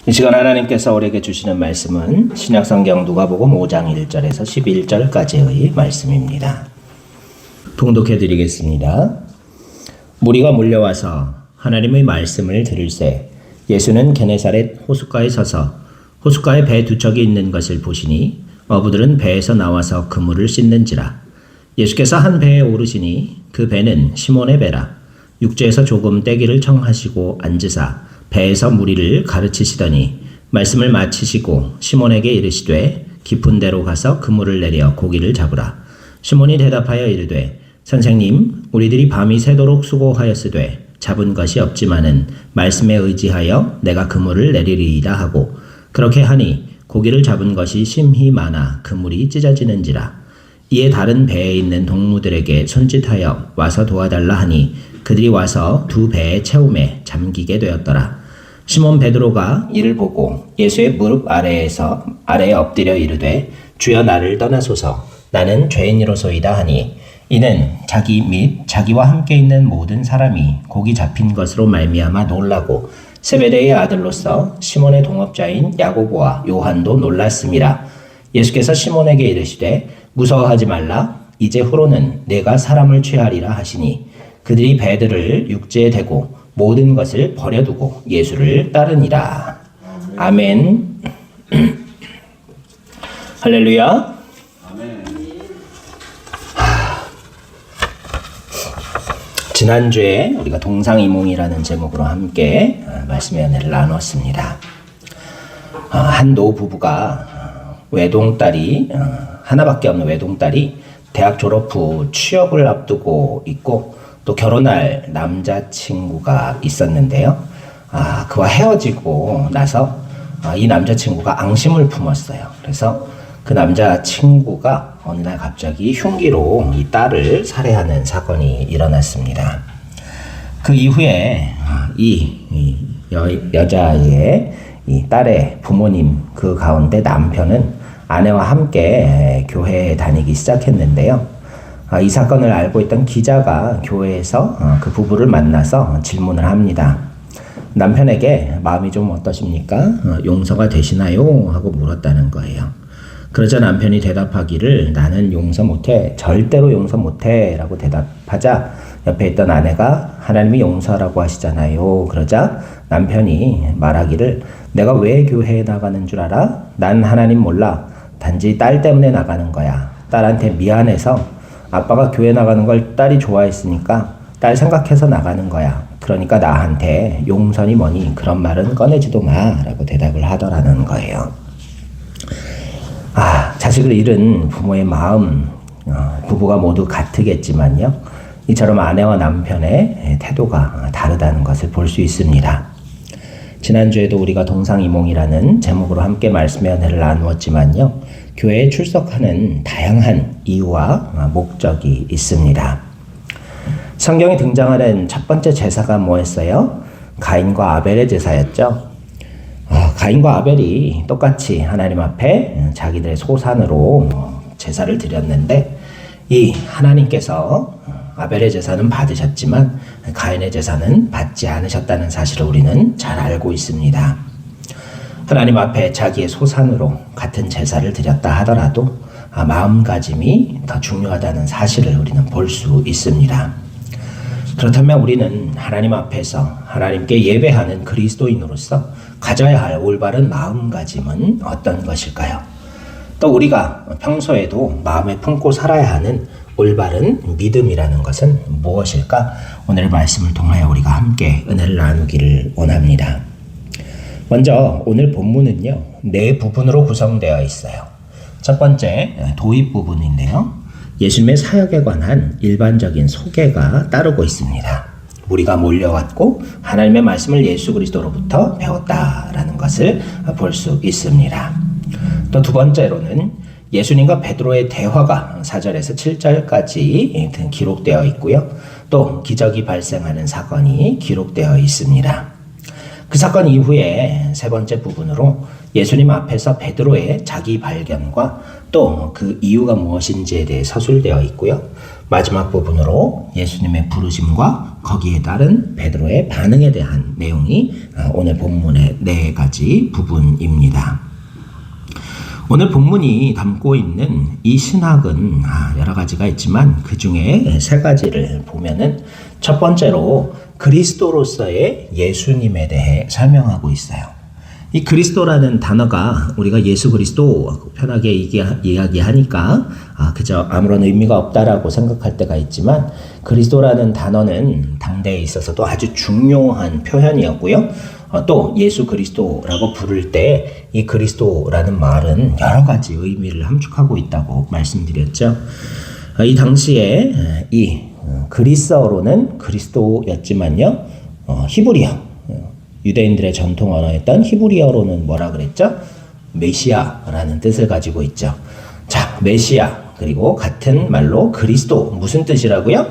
이 시간 하나님께서 우리에게 주시는 말씀은 신약성경 누가복음 5장 1절에서 11절까지의 말씀입니다. 통독해 드리겠습니다. 무리가 몰려와서 하나님의 말씀을 들을새 예수는 게네사렛 호숫가에 서서 호숫가에 배 두 척이 있는 것을 보시니 어부들은 배에서 나와서 그물을 씻는지라. 예수께서 한 배에 오르시니 그 배는 시몬의 배라. 육지에서 조금 떼기를 청하시고 앉으사 배에서 무리를 가르치시더니 말씀을 마치시고 시몬에게 이르시되 깊은 데로 가서 그물을 내려 고기를 잡으라. 시몬이 대답하여 이르되 선생님, 우리들이 밤이 새도록 수고하였으되 잡은 것이 없지만은 말씀에 의지하여 내가 그물을 내리리이다 하고 그렇게 하니 고기를 잡은 것이 심히 많아 그물이 찢어지는지라. 이에 다른 배에 있는 동무들에게 손짓하여 와서 도와달라 하니 그들이 와서 두 배의 채움에 잠기게 되었더라. 시몬 베드로가 이를 보고 예수의 무릎 아래에 엎드려 이르되 주여 나를 떠나소서 나는 죄인이로소이다 하니 이는 자기 및 자기와 함께 있는 모든 사람이 고기 잡힌 것으로 말미암아 놀라고 세베대의 아들로서 시몬의 동업자인 야고보와 요한도 놀랐음이라. 예수께서 시몬에게 이르시되 무서워하지 말라. 이제 후로는 내가 사람을 취하리라 하시니 그들이 배들을 육지에 대고 모든 것을 버려두고 예수를 따르니라. 아멘. 할렐루야. 아멘. 지난주에 우리가 동상이몽이라는 제목으로 함께 말씀의 은혜를 나누었습니다. 한 노부부가 외동딸이 하나밖에 없는 외동딸이 대학 졸업 후 취업을 앞두고 있고 또 결혼할 남자친구가 있었는데요. 그와 헤어지고 나서 이 남자친구가 앙심을 품었어요. 그래서 그 남자친구가 어느 날 갑자기 흉기로 이 딸을 살해하는 사건이 일어났습니다. 그 이후에 이 여자의 이 딸의 부모님 그 가운데 남편은 아내와 함께 교회에 다니기 시작했는데요. 이 사건을 알고 있던 기자가 교회에서 그 부부를 만나서 질문을 합니다. 남편에게 마음이 좀 어떠십니까? 용서가 되시나요? 하고 물었다는 거예요. 그러자 남편이 대답하기를 나는 용서 못해. 절대로 용서 못해. 라고 대답하자 옆에 있던 아내가 하나님이 용서하라고 하시잖아요. 그러자 남편이 말하기를 내가 왜 교회에 나가는 줄 알아? 난 하나님 몰라. 단지 딸 때문에 나가는 거야. 딸한테 미안해서 아빠가 교회 나가는 걸 딸이 좋아했으니까 딸 생각해서 나가는 거야. 그러니까 나한테 용서니 뭐니 그런 말은 꺼내지도 마 라고 대답을 하더라는 거예요. 자식을 잃은 부모의 마음, 부부가 모두 같으겠지만요. 이처럼 아내와 남편의 태도가 다르다는 것을 볼 수 있습니다. 지난주에도 우리가 동상이몽이라는 제목으로 함께 말씀의 은혜를 나누었지만요. 교회에 출석하는 다양한 이유와 목적이 있습니다. 성경에 등장하는 첫 번째 제사가 뭐였어요? 가인과 아벨의 제사였죠. 가인과 아벨이 똑같이 하나님 앞에 자기들의 소산으로 제사를 드렸는데 이 하나님께서 아벨의 제사는 받으셨지만 가인의 제사는 받지 않으셨다는 사실을 우리는 잘 알고 있습니다. 하나님 앞에 자기의 소산으로 같은 제사를 드렸다 하더라도 마음가짐이 더 중요하다는 사실을 우리는 볼 수 있습니다. 그렇다면 우리는 하나님 앞에서 하나님께 예배하는 그리스도인으로서 가져야 할 올바른 마음가짐은 어떤 것일까요? 또 우리가 평소에도 마음에 품고 살아야 하는 올바른 믿음이라는 것은 무엇일까? 오늘 말씀을 통하여 우리가 함께 은혜를 나누기를 원합니다. 먼저 오늘 본문은요, 네 부분으로 구성되어 있어요. 첫 번째, 도입 부분인데요. 예수님의 사역에 관한 일반적인 소개가 따르고 있습니다. 무리가 몰려왔고 하나님의 말씀을 예수 그리스도로부터 배웠다라는 것을 볼 수 있습니다. 또 두 번째로는 예수님과 베드로의 대화가 4절에서 7절까지 기록되어 있고요. 또 기적이 발생하는 사건이 기록되어 있습니다. 그 사건 이후에 세 번째 부분으로 예수님 앞에서 베드로의 자기 발견과 또 그 이유가 무엇인지에 대해 서술되어 있고요. 마지막 부분으로 예수님의 부르심과 거기에 따른 베드로의 반응에 대한 내용이 오늘 본문의 4가지 부분입니다. 오늘 본문이 담고 있는 이 신학은 여러 가지가 있지만 그 중에 3가지를 보면은 첫 번째로 그리스도로서의 예수님에 대해 설명하고 있어요. 이 그리스도라는 단어가 우리가 예수 그리스도 편하게 이야기하니까 그저 아무런 의미가 없다라고 생각할 때가 있지만 그리스도라는 단어는 당대에 있어서도 아주 중요한 표현이었고요. 또 예수 그리스도라고 부를 때 이 그리스도라는 말은 여러 가지 의미를 함축하고 있다고 말씀드렸죠. 이 당시에 이 그리스어로는 그리스도였지만요. 히브리어, 유대인들의 전통 언어였던 히브리어로는 뭐라 그랬죠? 메시아라는 뜻을 가지고 있죠. 자, 메시아 그리고 같은 말로 그리스도 무슨 뜻이라고요?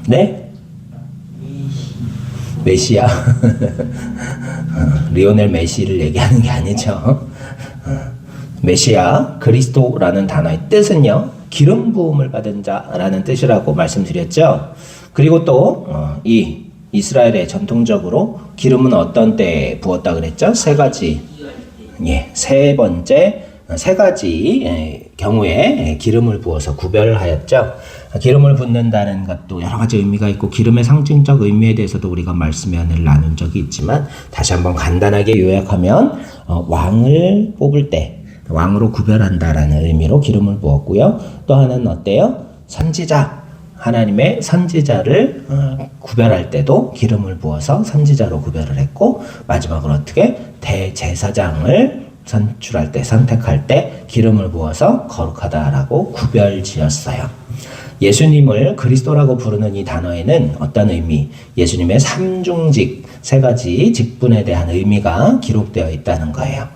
네? 메시아. 리오넬 메시를 얘기하는 게 아니죠. 메시아, 그리스도라는 단어의 뜻은요, 기름 부음을 받은 자라는 뜻이라고 말씀드렸죠. 그리고 또 이 이스라엘의 전통적으로 기름은 어떤 때에 부었다 그랬죠? 3가지. 세 가지 경우에 기름을 부어서 구별하였죠. 기름을 붓는다는 것도 여러 가지 의미가 있고 기름의 상징적 의미에 대해서도 우리가 말씀을 나눈 적이 있지만 다시 한번 간단하게 요약하면 왕을 뽑을 때 왕으로 구별한다라는 의미로 기름을 부었고요. 또 하나는 어때요? 선지자. 하나님의 선지자를 구별할 때도 기름을 부어서 선지자로 구별을 했고 마지막으로 어떻게? 대제사장을 선출할 때, 선택할 때 기름을 부어서 거룩하다라고 구별지었어요. 예수님을 그리스도라고 부르는 이 단어에는 어떤 의미, 예수님의 삼중직, 3가지 직분에 대한 의미가 기록되어 있다는 거예요.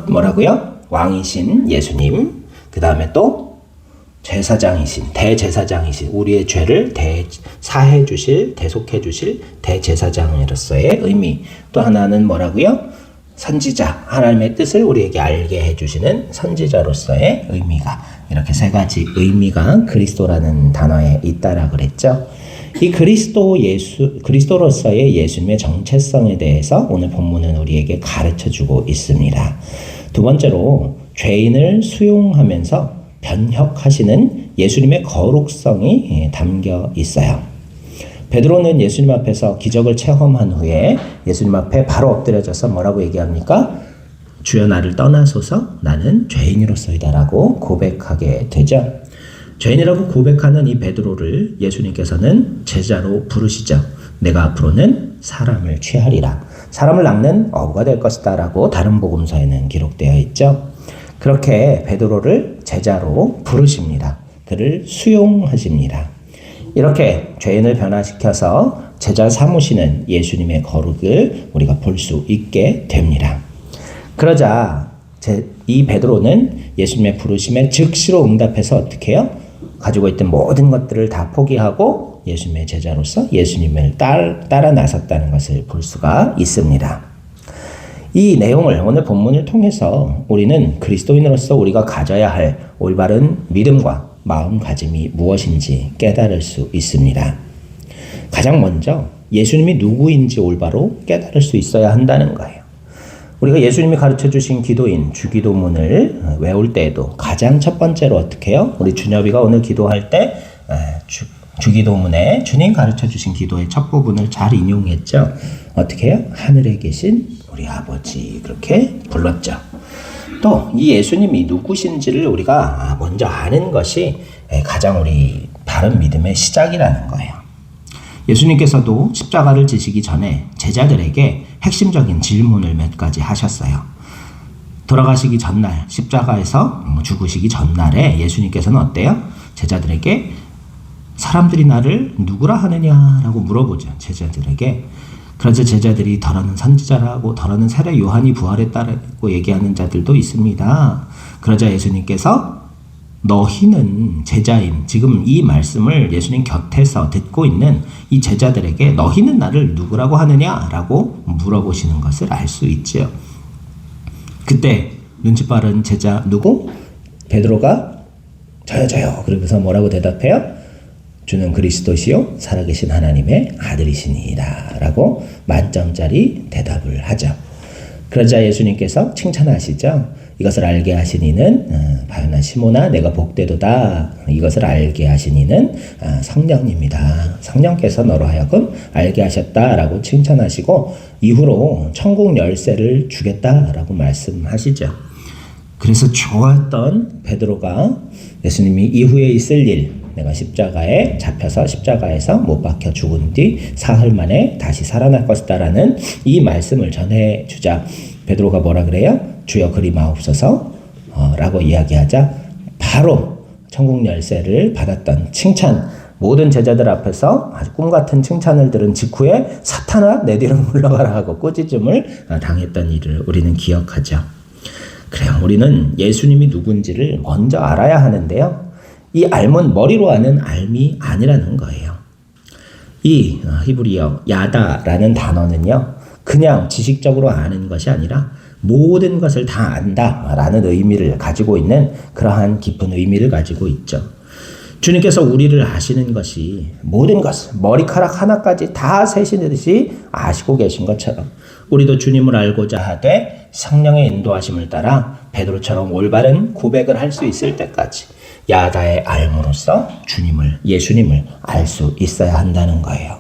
뭐라고요? 왕이신 예수님, 그 다음에 또 제사장이신, 대제사장이신, 우리의 죄를 사해 주실, 대속해 주실 대제사장으로서의 의미. 또 하나는 뭐라고요? 선지자, 하나님의 뜻을 우리에게 알게 해주시는 선지자로서의 의미가, 이렇게 3가지 의미가 그리스도라는 단어에 있다라 그랬죠. 이 그리스도로서의 예수님의 정체성에 대해서 오늘 본문은 우리에게 가르쳐주고 있습니다. 두 번째로 죄인을 수용하면서 변혁하시는 예수님의 거룩성이 담겨 있어요. 베드로는 예수님 앞에서 기적을 체험한 후에 예수님 앞에 바로 엎드려져서 뭐라고 얘기합니까? 주여 나를 떠나소서 나는 죄인으로서이다라고 고백하게 되죠. 죄인이라고 고백하는 이 베드로를 예수님께서는 제자로 부르시죠. 내가 앞으로는 사람을 취하리라. 사람을 낚는 어부가 될 것이다 라고 다른 복음서에는 기록되어 있죠. 그렇게 베드로를 제자로 부르십니다. 그를 수용하십니다. 이렇게 죄인을 변화시켜서 제자 삼으시는 예수님의 거룩을 우리가 볼 수 있게 됩니다. 그러자 이 베드로는 예수님의 부르심에 즉시로 응답해서 어떻게 해요? 가지고 있던 모든 것들을 다 포기하고 예수님의 제자로서 예수님을 따라 나섰다는 것을 볼 수가 있습니다. 이 내용을 오늘 본문을 통해서 우리는 그리스도인으로서 우리가 가져야 할 올바른 믿음과 마음가짐이 무엇인지 깨달을 수 있습니다. 가장 먼저 예수님이 누구인지 올바로 깨달을 수 있어야 한다는 거예요. 우리가 예수님이 가르쳐 주신 기도인 주기도문을 외울 때에도 가장 첫 번째로 어떻게 해요? 우리 준엽이가 오늘 기도할 때 주기도문에 주님 가르쳐 주신 기도의 첫 부분을 잘 인용했죠. 어떻게 해요? 하늘에 계신 우리 아버지 그렇게 불렀죠. 또 이 예수님이 누구신지를 우리가 먼저 아는 것이 가장 우리 바른 믿음의 시작이라는 거예요. 예수님께서도 십자가를 지시기 전에 제자들에게 핵심적인 질문을 몇 가지 하셨어요. 돌아가시기 전날, 십자가에서 죽으시기 전날에 예수님께서는 어때요? 제자들에게 사람들이 나를 누구라 하느냐라고 물어보죠. 제자들에게. 그러자 제자들이 더러는 선지자라고 더러는 세례 요한이 부활했다고 얘기하는 자들도 있습니다. 그러자 예수님께서 너희는 제자인, 지금 이 말씀을 예수님 곁에서 듣고 있는 이 제자들에게 너희는 나를 누구라고 하느냐라고 물어보시는 것을 알 수 있죠. 그때 눈치 빠른 제자 누구? 베드로가 저요. 그러면서 뭐라고 대답해요? 주는 그리스도시요 살아계신 하나님의 아들이시니이다 라고 만점짜리 대답을 하죠. 그러자 예수님께서 칭찬하시죠. 이것을 알게 하신 이는 바요나 시모나 내가 복되도다. 이것을 알게 하신 이는 성령입니다. 성령께서 너로 하여금 알게 하셨다라고 칭찬하시고 이후로 천국 열쇠를 주겠다라고 말씀하시죠. 그래서 좋았던 베드로가 예수님이 이후에 있을 일, 내가 십자가에 잡혀서 십자가에서 못 박혀 죽은 뒤 사흘 만에 다시 살아날 것이다라는 이 말씀을 전해주자 베드로가 뭐라 그래요? 주여 그리 마옵소서 라고 이야기하자 바로 천국 열쇠를 받았던 칭찬, 모든 제자들 앞에서 아주 꿈같은 칭찬을 들은 직후에 사탄아 내 뒤로 물러가라 하고 꾸짖음을 당했던 일을 우리는 기억하죠. 그래요. 우리는 예수님이 누군지를 먼저 알아야 하는데요. 이 알은 머리로 아는 알미 아니라는 거예요. 이 히브리어 야다라는 단어는요. 그냥 지식적으로 아는 것이 아니라 모든 것을 다 안다라는 의미를 가지고 있는 그러한 깊은 의미를 가지고 있죠. 주님께서 우리를 아시는 것이 모든 것을 머리카락 하나까지 다 세시듯이 아시고 계신 것처럼 우리도 주님을 알고자 하되 성령의 인도하심을 따라 베드로처럼 올바른 고백을 할 수 있을 때까지 야다의 알므로써 예수님을 알 수 있어야 한다는 거예요.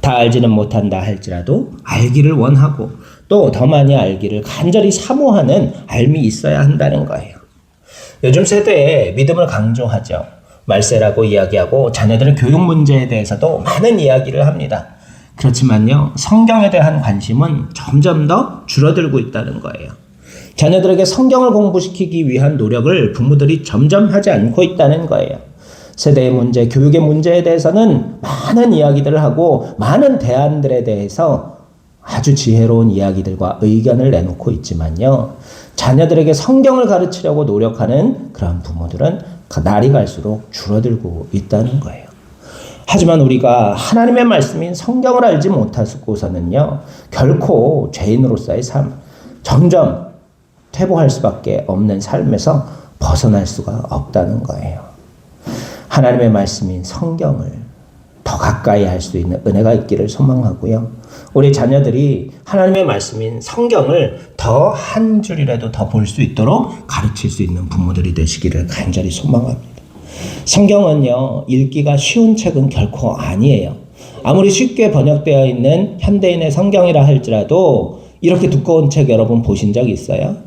다 알지는 못한다 할지라도 알기를 원하고 또 더 많이 알기를 간절히 사모하는 알미 있어야 한다는 거예요. 요즘 세대에 믿음을 강조하죠. 말세라고 이야기하고 자녀들의 교육 문제에 대해서도 많은 이야기를 합니다. 그렇지만요, 성경에 대한 관심은 점점 더 줄어들고 있다는 거예요. 자녀들에게 성경을 공부시키기 위한 노력을 부모들이 점점 하지 않고 있다는 거예요. 세대의 문제, 교육의 문제에 대해서는 많은 이야기들을 하고 많은 대안들에 대해서 아주 지혜로운 이야기들과 의견을 내놓고 있지만요. 자녀들에게 성경을 가르치려고 노력하는 그런 부모들은 날이 갈수록 줄어들고 있다는 거예요. 하지만 우리가 하나님의 말씀인 성경을 알지 못하고서는요. 결코 죄인으로서의 삶, 점점 퇴보할 수밖에 없는 삶에서 벗어날 수가 없다는 거예요. 하나님의 말씀인 성경을 더 가까이 할 수 있는 은혜가 있기를 소망하고요. 우리 자녀들이 하나님의 말씀인 성경을 더 한 줄이라도 더 볼 수 있도록 가르칠 수 있는 부모들이 되시기를 간절히 소망합니다. 성경은요, 읽기가 쉬운 책은 결코 아니에요. 아무리 쉽게 번역되어 있는 현대인의 성경이라 할지라도 이렇게 두꺼운 책 여러분 보신 적 있어요?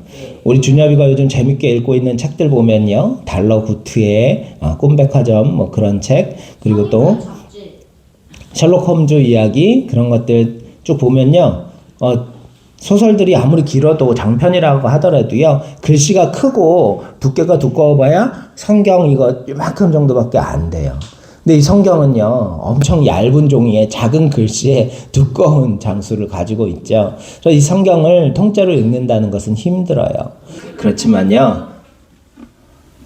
우리 준엽이가 요즘 재밌게 읽고 있는 책들 보면요, 달러 구트의 꿈백화점 뭐 그런 책, 그리고 또 셜록 홈즈 이야기 그런 것들 쭉 보면요, 소설들이 아무리 길어도 장편이라고 하더라도요, 글씨가 크고 두께가 두꺼워봐야 성경 이거 이만큼 정도밖에 안 돼요. 근데 이 성경은요, 엄청 얇은 종이에 작은 글씨에 두꺼운 장수를 가지고 있죠. 그래서 이 성경을 통째로 읽는다는 것은 힘들어요. 그렇지만요,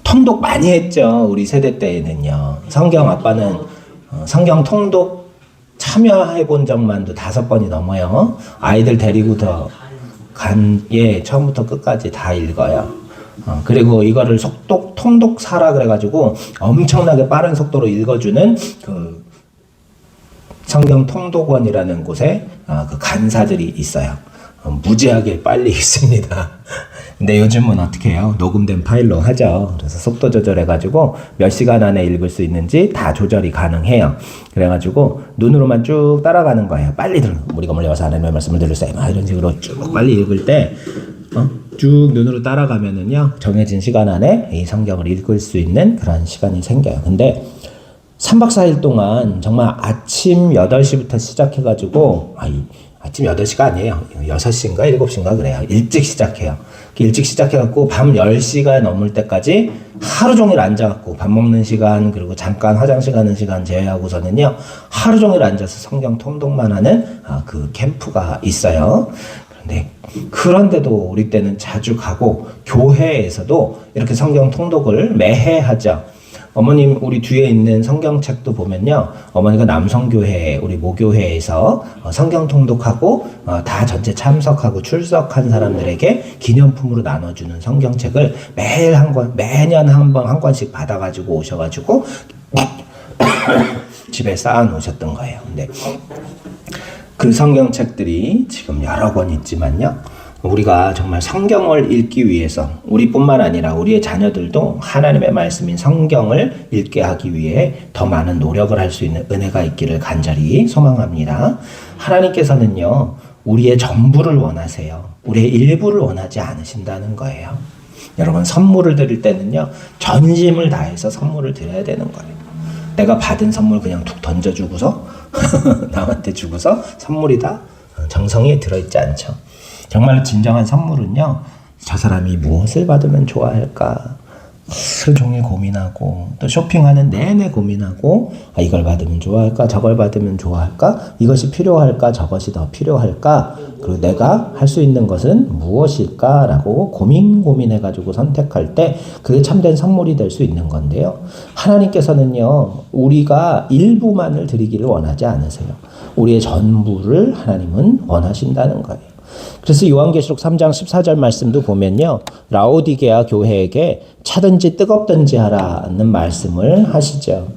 통독 많이 했죠. 우리 세대 때에는요. 성경 아빠는 성경 통독 참여해 본 적만도 5번이 넘어요. 아이들 데리고 처음부터 끝까지 다 읽어요. 그리고 이거를 통독사라 그래가지고 엄청나게 빠른 속도로 읽어주는 그 성경 통독원이라는 곳에 그 간사들이 있어요. 무지하게 빨리 읽습니다. 근데 요즘은 어떻게 해요? 녹음된 파일로 하죠. 그래서 속도 조절해가지고 몇 시간 안에 읽을 수 있는지 다 조절이 가능해요. 그래가지고 눈으로만 쭉 따라가는 거예요. 빨리 우리가 몰려와서 하나님의 말씀을 들으세요. 이런 식으로 쭉 빨리 읽을 때 쭉 눈으로 따라가면은요, 정해진 시간 안에 이 성경을 읽을 수 있는 그런 시간이 생겨요. 근데 3박 4일 동안 정말 아침 8시부터 시작해가지고, 아침 8시가 아니에요. 6시인가 7시인가 그래요. 일찍 시작해요. 일찍 시작해갖고 밤 10시가 넘을 때까지 하루 종일 앉아갖고 밥 먹는 시간, 그리고 잠깐 화장실 가는 시간 제외하고서는요, 하루 종일 앉아서 성경 통독만 하는 그 캠프가 있어요. 그런데도 우리 때는 자주 가고 교회에서도 이렇게 성경 통독을 매해 하죠. 어머님 우리 뒤에 있는 성경책도 보면요. 어머니가 남성교회 우리 모교회에서 성경 통독하고 다 전체 참석하고 출석한 사람들에게 기념품으로 나눠주는 성경책을 매년 한 권씩 받아가지고 오셔가지고 집에 쌓아 놓으셨던 거예요. 근데 그 성경책들이 지금 여러 권 있지만요. 우리가 정말 성경을 읽기 위해서 우리뿐만 아니라 우리의 자녀들도 하나님의 말씀인 성경을 읽게 하기 위해 더 많은 노력을 할 수 있는 은혜가 있기를 간절히 소망합니다. 하나님께서는요, 우리의 전부를 원하세요. 우리의 일부를 원하지 않으신다는 거예요. 여러분, 선물을 드릴 때는요, 전심을 다해서 선물을 드려야 되는 거예요. 내가 받은 선물 그냥 툭 던져주고서 남한테 주고서 선물이다? 정성이 들어있지 않죠. 정말 진정한 선물은요, 저 사람이 무엇을 받으면 좋아할까 하루 종일 고민하고 또 쇼핑하는 내내 고민하고 이걸 받으면 좋아할까 저걸 받으면 좋아할까 이것이 필요할까 저것이 더 필요할까 그리고 내가 할 수 있는 것은 무엇일까 라고 고민해가지고 선택할 때 그게 참된 선물이 될 수 있는 건데요. 하나님께서는요, 우리가 일부만을 드리기를 원하지 않으세요. 우리의 전부를 하나님은 원하신다는 거예요. 그래서 요한계시록 3장 14절 말씀도 보면요, 라오디게아 교회에게 차든지 뜨겁든지 하라는 말씀을 하시죠.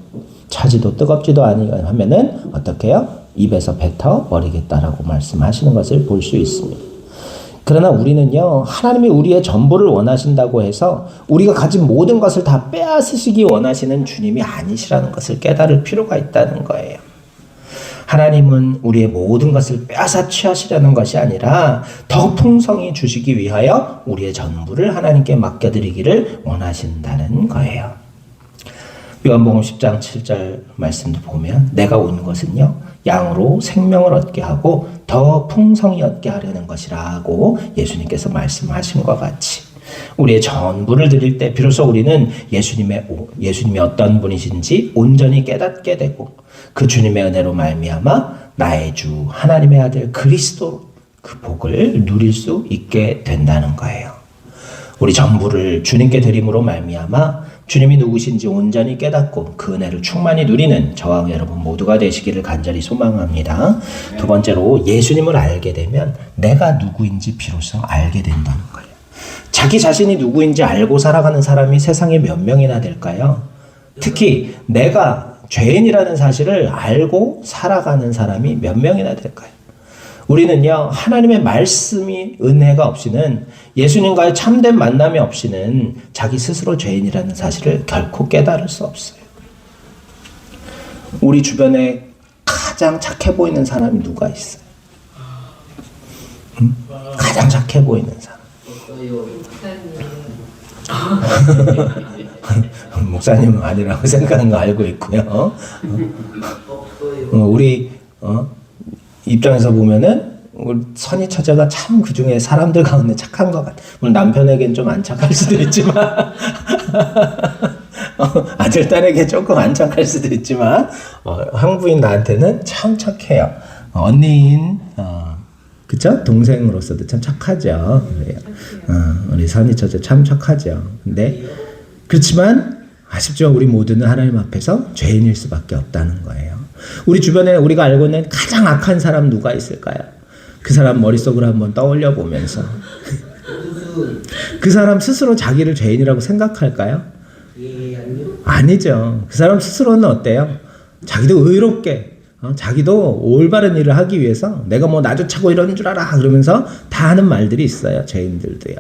차지도 뜨겁지도 아니하면 하면은 어떻게 해요? 입에서 뱉어 버리겠다라고 말씀하시는 것을 볼 수 있습니다. 그러나 우리는요, 하나님이 우리의 전부를 원하신다고 해서 우리가 가진 모든 것을 다 빼앗으시기 원하시는 주님이 아니시라는 것을 깨달을 필요가 있다는 거예요. 하나님은 우리의 모든 것을 빼앗아 취하시려는 것이 아니라 더 풍성히 주시기 위하여 우리의 전부를 하나님께 맡겨드리기를 원하신다는 거예요. 요한복음 10장 7절 말씀도 보면 내가 온 것은요, 양으로 생명을 얻게 하고 더 풍성히 얻게 하려는 것이라고 예수님께서 말씀하신 것 같이 우리의 전부를 드릴 때 비로소 우리는 예수님이 어떤 분이신지 온전히 깨닫게 되고 그 주님의 은혜로 말미암아 나의 주 하나님의 아들 그리스도 그 복을 누릴 수 있게 된다는 거예요. 우리 전부를 주님께 드림으로 말미암아 주님이 누구신지 온전히 깨닫고 그 은혜를 충만히 누리는 저와 여러분 모두가 되시기를 간절히 소망합니다. 두 번째로 예수님을 알게 되면 내가 누구인지 비로소 알게 된다는 거예요. 자기 자신이 누구인지 알고 살아가는 사람이 세상에 몇 명이나 될까요? 특히 내가 죄인이라는 사실을 알고 살아가는 사람이 몇 명이나 될까요? 우리는요, 하나님의 말씀이 은혜가 없이는 예수님과의 참된 만남이 없이는 자기 스스로 죄인이라는 사실을 결코 깨달을 수 없어요. 우리 주변에 가장 착해 보이는 사람이 누가 있어요? 가장 착해 보이는 사람. 목사님은 아니라고 생각하는 거 알고 있고요. 우리 입장에서 보면은 우리 선희 처제가 참 그 중에 사람들 가운데 착한 것 같아. 물론 남편에겐 좀 안 착할 수도 있지만 아들 딸에게 조금 안 착할 수도 있지만 형부인 나한테는 참 착해요. 언니인 그쵸? 동생으로서도 참 착하죠. 우리 선희 처제 참 착하죠. 근데 그렇지만 아쉽지만 우리 모두는 하나님 앞에서 죄인일 수밖에 없다는 거예요. 우리 주변에 우리가 알고 있는 가장 악한 사람 누가 있을까요? 그 사람 머릿속으로 한번 떠올려 보면서 그 사람 스스로 자기를 죄인이라고 생각할까요? 아니죠. 그 사람 스스로는 어때요? 자기도 의롭게 자기도 올바른 일을 하기 위해서 내가 뭐 나조차고 이러는 줄 알아 그러면서 다 하는 말들이 있어요. 죄인들도요.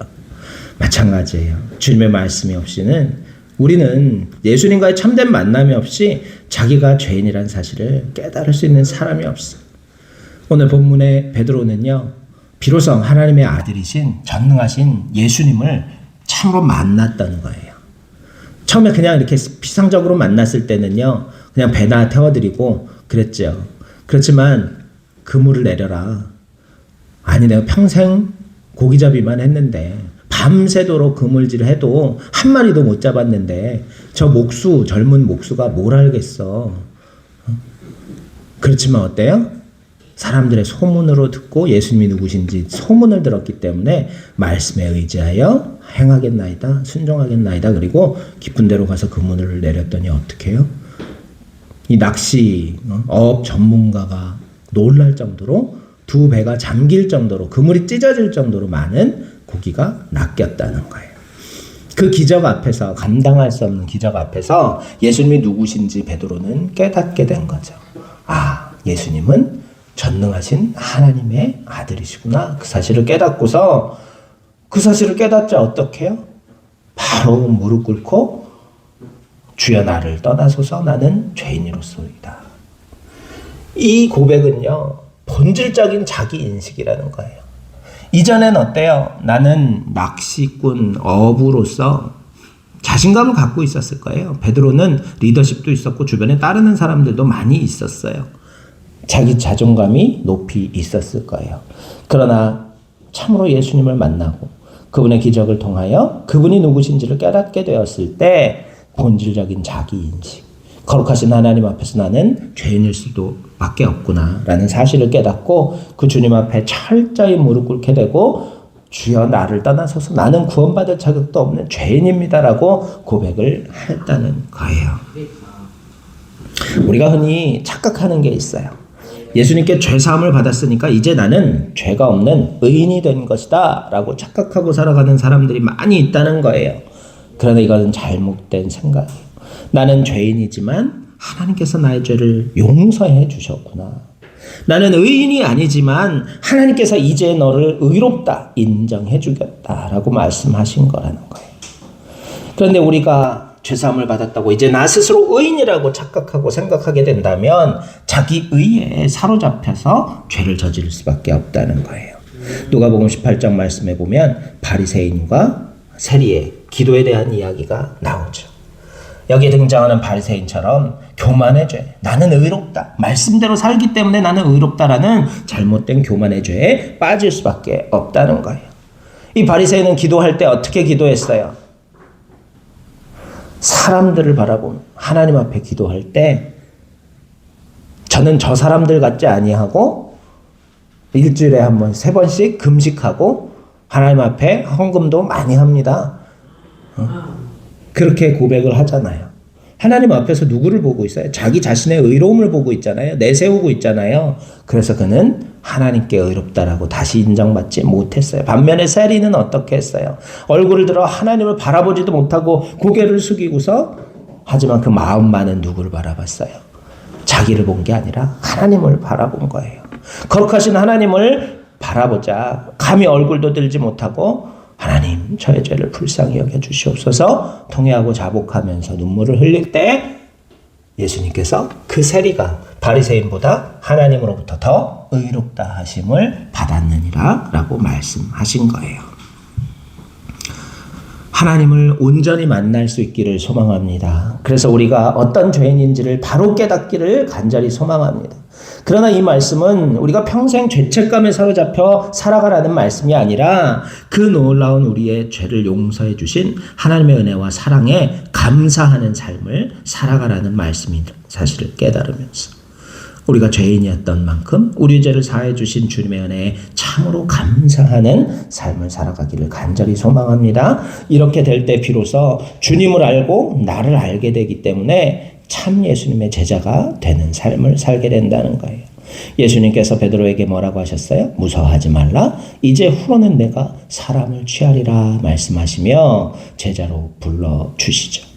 마찬가지예요. 주님의 말씀이 없이는 우리는 예수님과의 참된 만남이 없이 자기가 죄인이라는 사실을 깨달을 수 있는 사람이 없어요. 오늘 본문의 베드로는요, 비로소 하나님의 아들이신 전능하신 예수님을 참으로 만났다는 거예요. 처음에 그냥 이렇게 피상적으로 만났을 때는요, 그냥 배나 태워드리고 그랬죠. 그렇지만 그물을 내려라. 아니 내가 평생 고기잡이만 했는데 밤새도록 그물질을 해도 한 마리도 못 잡았는데 저 젊은 목수가 뭘 알겠어. 그렇지만 어때요? 사람들의 소문으로 듣고 예수님이 누구신지 소문을 들었기 때문에 말씀에 의지하여 행하겠나이다, 순종하겠나이다. 그리고 깊은 데로 가서 그물을 내렸더니 어떻게 해요? 이 낚시업 전문가가 놀랄 정도로 두 배가 잠길 정도로 그물이 찢어질 정도로 많은 고기가 낚였다는 거예요. 그 기적 앞에서, 감당할 수 없는 기적 앞에서 예수님이 누구신지 베드로는 깨닫게 된 거죠. 아, 예수님은 전능하신 하나님의 아들이시구나. 그 사실을 깨닫고서 그 사실을 깨닫자 어떻게 해요? 바로 무릎 꿇고 주여 나를 떠나소서 나는 죄인이로소이다. 이 고백은요, 본질적인 자기 인식이라는 거예요. 이전엔 어때요? 나는 낚시꾼 어부로서 자신감을 갖고 있었을 거예요. 베드로는 리더십도 있었고 주변에 따르는 사람들도 많이 있었어요. 자기 자존감이 높이 있었을 거예요. 그러나 참으로 예수님을 만나고 그분의 기적을 통하여 그분이 누구신지를 깨닫게 되었을 때 본질적인 자기 인식, 거룩하신 하나님 앞에서 나는 죄인일 수도 밖에 없구나 라는 사실을 깨닫고 그 주님 앞에 철저히 무릎 꿇게 되고 주여 나를 떠나소서 나는 구원받을 자격도 없는 죄인입니다 라고 고백을 했다는 거예요. 우리가 흔히 착각하는 게 있어요. 예수님께 죄사함을 받았으니까 이제 나는 죄가 없는 의인이 된 것이다 라고 착각하고 살아가는 사람들이 많이 있다는 거예요. 그러나 이것은 잘못된 생각이에요. 나는 죄인이지만 하나님께서 나의 죄를 용서해 주셨구나. 나는 의인이 아니지만 하나님께서 이제 너를 의롭다 인정해 주겠다라고 말씀하신 거라는 거예요. 그런데 우리가 죄사함을 받았다고 이제 나 스스로 의인이라고 착각하고 생각하게 된다면 자기 의에 사로잡혀서 죄를 저지를 수밖에 없다는 거예요. 누가복음 18장 말씀에 보면 바리새인과 세리의 기도에 대한 이야기가 나오죠. 여기에 등장하는 바리새인처럼 교만의 죄, 나는 의롭다, 말씀대로 살기 때문에 나는 의롭다라는 잘못된 교만의 죄에 빠질 수밖에 없다는 거예요. 이 바리새인은 기도할 때 어떻게 기도했어요? 사람들을 바라보면 하나님 앞에 기도할 때 저는 저 사람들 같지 아니하고 일주일에 한 번, 3번씩 금식하고 하나님 앞에 헌금도 많이 합니다. 그렇게 고백을 하잖아요. 하나님 앞에서 누구를 보고 있어요? 자기 자신의 의로움을 보고 있잖아요. 내세우고 있잖아요. 그래서 그는 하나님께 의롭다라고 다시 인정받지 못했어요. 반면에 세리는 어떻게 했어요? 얼굴을 들어 하나님을 바라보지도 못하고 고개를 숙이고서 하지만 그 마음만은 누구를 바라봤어요? 자기를 본 게 아니라 하나님을 바라본 거예요. 거룩하신 하나님을 바라보자 감히 얼굴도 들지 못하고 하나님 저의 죄를 불쌍히 여겨주시옵소서 통회하고 자복하면서 눈물을 흘릴 때 예수님께서 그 세리가 바리새인보다 하나님으로부터 더 의롭다 하심을 받았느니라 라고 말씀하신 거예요. 하나님을 온전히 만날 수 있기를 소망합니다. 그래서 우리가 어떤 죄인인지를 바로 깨닫기를 간절히 소망합니다. 그러나 이 말씀은 우리가 평생 죄책감에 사로잡혀 살아가라는 말씀이 아니라 그 놀라운 우리의 죄를 용서해 주신 하나님의 은혜와 사랑에 감사하는 삶을 살아가라는 말씀인 사실을 깨달으면서 우리가 죄인이었던 만큼 우리 죄를 사해 주신 주님의 은혜에 참으로 감사하는 삶을 살아가기를 간절히 소망합니다. 이렇게 될 때 비로소 주님을 알고 나를 알게 되기 때문에 참 예수님의 제자가 되는 삶을 살게 된다는 거예요. 예수님께서 베드로에게 뭐라고 하셨어요? 무서워하지 말라. 이제 후로는 내가 사람을 취하리라 말씀하시며 제자로 불러주시죠.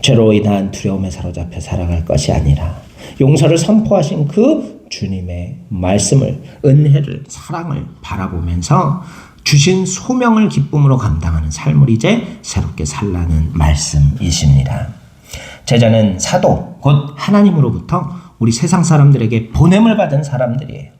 죄로 인한 두려움에 사로잡혀 살아갈 것이 아니라 용서를 선포하신 그 주님의 말씀을, 은혜를, 사랑을 바라보면서 주신 소명을 기쁨으로 감당하는 삶을 이제 새롭게 살라는 말씀이십니다. 제자는 사도, 곧 하나님으로부터 우리 세상 사람들에게 보냄을 받은 사람들이에요.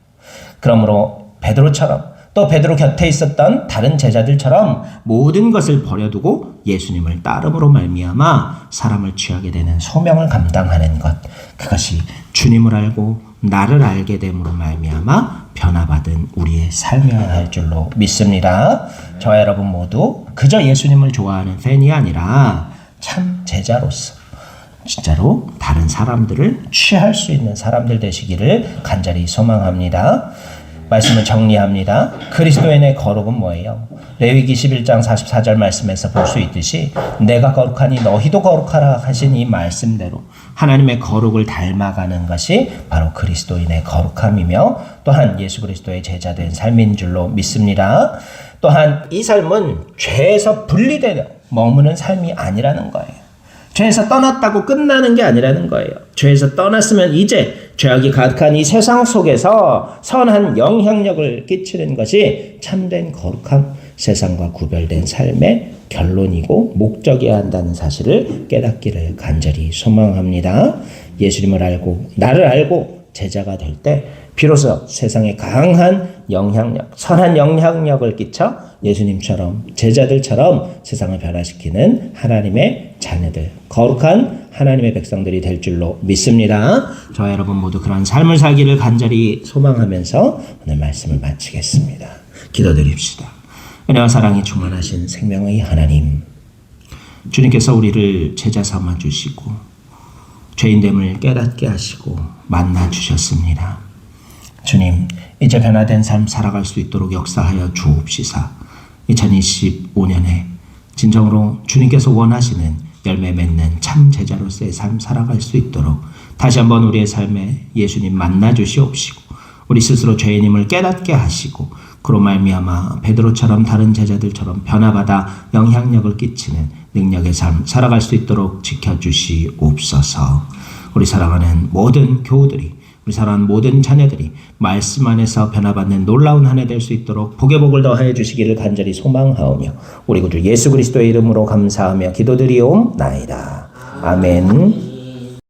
그러므로 베드로처럼 또 베드로 곁에 있었던 다른 제자들처럼 모든 것을 버려두고 예수님을 따름으로 말미암아 사람을 취하게 되는 소명을 감당하는 것, 그것이 주님을 알고 나를 알게 됨으로 말미암아 변화받은 우리의 삶이어야 할 줄로 믿습니다. 저와 여러분 모두 그저 예수님을 좋아하는 팬이 아니라 참 제자로서 진짜로 다른 사람들을 취할 수 있는 사람들 되시기를 간절히 소망합니다. 말씀을 정리합니다. 그리스도인의 거룩은 뭐예요? 레위기 11장 44절 말씀에서 볼 수 있듯이 내가 거룩하니 너희도 거룩하라 하신 이 말씀대로 하나님의 거룩을 닮아가는 것이 바로 그리스도인의 거룩함이며 또한 예수 그리스도의 제자된 삶인 줄로 믿습니다. 또한 이 삶은 죄에서 분리되어 머무는 삶이 아니라는 거예요. 죄에서 떠났다고 끝나는 게 아니라는 거예요. 죄에서 떠났으면 이제 죄악이 가득한 이 세상 속에서 선한 영향력을 끼치는 것이 참된 거룩함, 세상과 구별된 삶의 결론이고 목적이어야 한다는 사실을 깨닫기를 간절히 소망합니다. 예수님을 알고 나를 알고 제자가 될 때 비로소 세상에 강한 영향력, 선한 영향력을 끼쳐 예수님처럼 제자들처럼 세상을 변화시키는 하나님의 자녀들, 거룩한 하나님의 백성들이 될 줄로 믿습니다. 저와 여러분 모두 그런 삶을 살기를 간절히 소망하면서 오늘 말씀을 마치겠습니다. 기도드립시다. 은혜와 사랑이 충만하신 생명의 하나님, 주님께서 우리를 제자 삼아 주시고 죄인됨을 깨닫게 하시고 만나 주셨습니다. 주님, 이제 변화된 삶 살아갈 수 있도록 역사하여 주옵시사. 2025년에 진정으로 주님께서 원하시는 열매 맺는 참 제자로서의 삶 살아갈 수 있도록 다시 한번 우리의 삶에 예수님 만나 주시옵시고 우리 스스로 죄인임을 깨닫게 하시고 그로 말미암아 베드로처럼 다른 제자들처럼 변화받아 영향력을 끼치는 능력의 삶 살아갈 수 있도록 지켜주시옵소서. 우리 사랑하는 모든 교우들이, 우리 사랑하는 모든 자녀들이 말씀 안에서 변화받는 놀라운 한 해 될 수 있도록 복의 복을 더하여 주시기를 간절히 소망하오며 우리 구주 예수 그리스도의 이름으로 감사하며 기도드리옵나이다. 아멘.